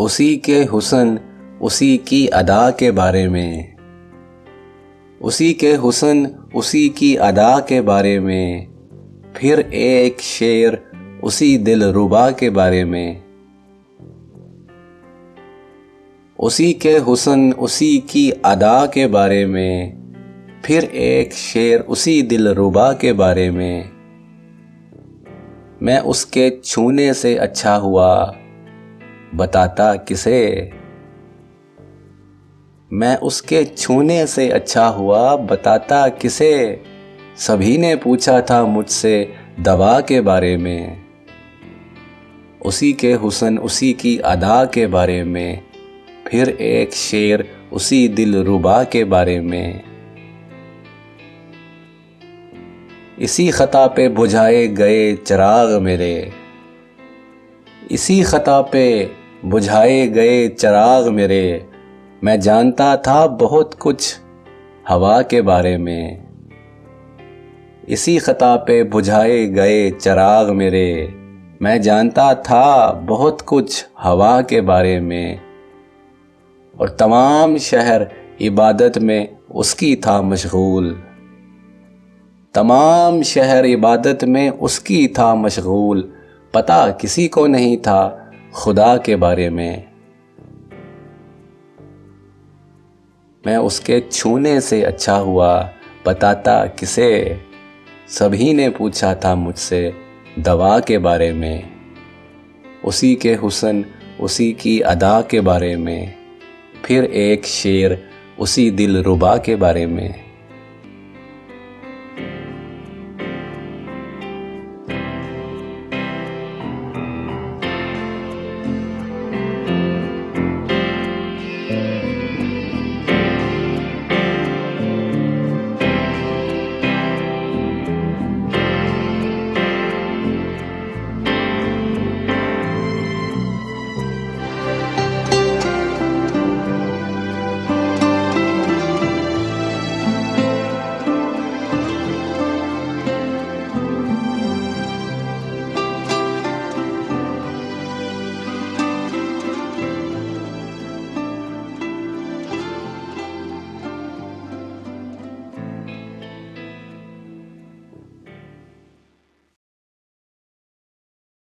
उसी के हुस्न उसी की अदा के बारे में, उसी के हुस्न उसी की अदा के बारे में, फिर एक शेर उसी दिलरुबा के बारे में। उसी के हुस्न उसी की अदा के बारे में, फिर एक शेर उसी दिलरुबा के बारे में। मैं उसके छूने से अच्छा हुआ बताता किसे, मैं उसके छूने से अच्छा हुआ बताता किसे। सभी ने पूछा था मुझसे दवा के बारे में, उसी के हुस्न उसी की अदा के बारे में, फिर एक शेर उसी दिलरुबा के बारे में। इसी खता पे बुझाए गए चिराग मेरे, इसी खता पे बुझाए गए चिराग मेरे। मैं जानता था बहुत कुछ हवा के बारे में, इसी खता पे बुझाए गए चिराग मेरे। मैं जानता था बहुत कुछ हवा के बारे में। और तमाम शहर इबादत में उसकी था मशगूल, तमाम शहर इबादत में उसकी था मशगूल। पता किसी को नहीं था खुदा के बारे में। मैं उसके छूने से अच्छा हुआ बताता किसे। सभी ने पूछा था मुझसे दवा के बारे में, उसी के हुस्न उसी की अदा के बारे में, फिर एक शेर उसी दिलरुबा के बारे में।